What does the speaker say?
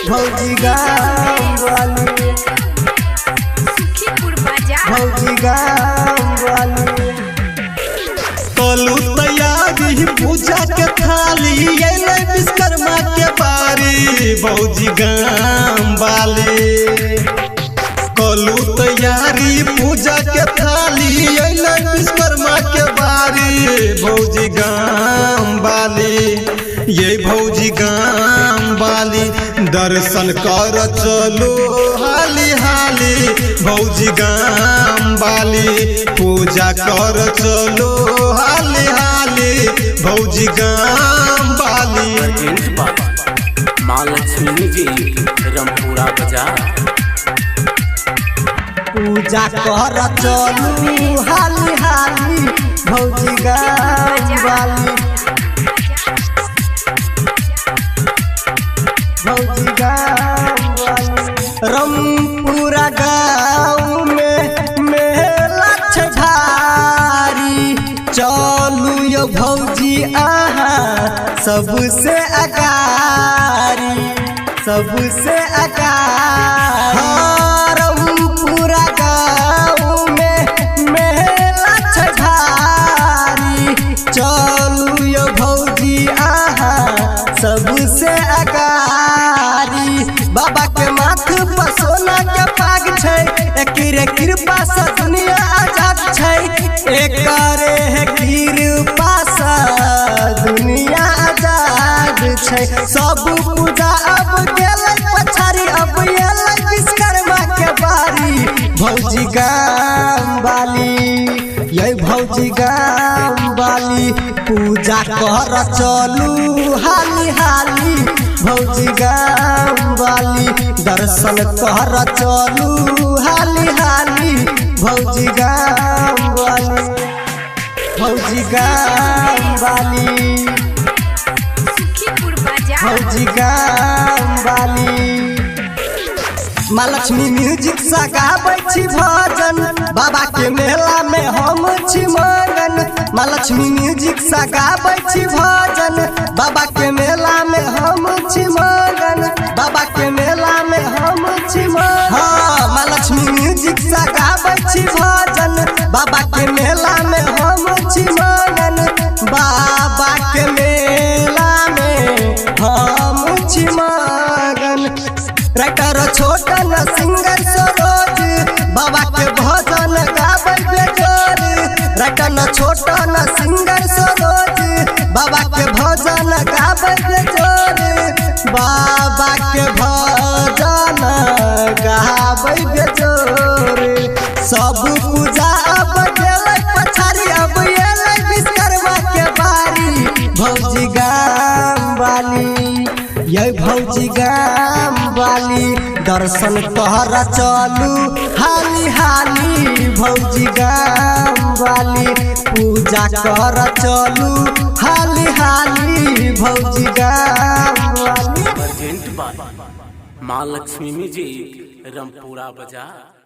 भौजी गाँव वाली, भौजी गाँव वाली। कलू तैयारी पूजा के थाली अइले विश्वकर्मा के बारी भौजी गाँव वाली। कलू तैयारी पूजा के थाली अइले विश्वकर्मा के बारी भौजी गाँव वाली। ये भौजी गाँव वाली दर्शन कर चलो हाली हाली भौजी गाँव वाली। पूजा कर चलो हाली हाली भौजी गाँव वाली। माँ लक्ष्मी जी रमपुरा बाजार। पूजा कर चलू हाली हाली भौजी गाँव वाली, भौजी गाँव वाली। रमपुरा गाँव में मेला छे भारी, चलू यो भौजी आहा सबसे अगारी, सबसे अगारी। रमपुरा गाँव में मेला छे भारी, चलू यो भौजी आहा सबसे अगारी। बाबा के माथ पर सोना के पाग छै, एकरे कृपा से दुनिया आजाद छै। एकरे है कृपा से दुनिया आजाद छै। सब पूजा अब गेलै पछारी, अब एलै विश्वकर्मा के बारी भौजी गाँव वाली। ये भौजी गाँव वाली पूजा कर चलू हाली हाली भौजी गाँव वाली। दर्शन कर चलू हाली हाली भौजी गाँव वाली, भौजी गाँव वाली, भौजी गाँव वाली। माँ लक्ष्मी म्यूजिक से गाबै छी भजन, बाबा के मेला में हम छी मगन। माँ लक्ष्मी म्यूजिक से गाबै छी भजन, बाबा के मेला में हम छी मगन, बाबा के मेला में हम छी मगन। हाँ, माँ लक्ष्मी म्यूजिक से गाबै छी भजन, बाबा के मेला में हम छी मगन, बाबा के मेला में हम छी मगन। राइटर छोटन सिंगर सरोज, बाबा के भजन गाबै बेजोर। राइटर छोटन सिंगर सरोज, बाबा के भजन गाबै बेजोर, बाबा के भजन गाबै बेजोर। सब पूजा अब गेलै पछारी, अब एलै विश्वकर्मा के बारी भौजी गाँव वाली। ये भौजी गाँव वाली दर्शन कर चलू हाली हाली भौजी गाँव वाली। पूजा कर चलू हाली हाली भौजी गाँव वाली। माँ लक्ष्मी जी रमपुरा बाजार।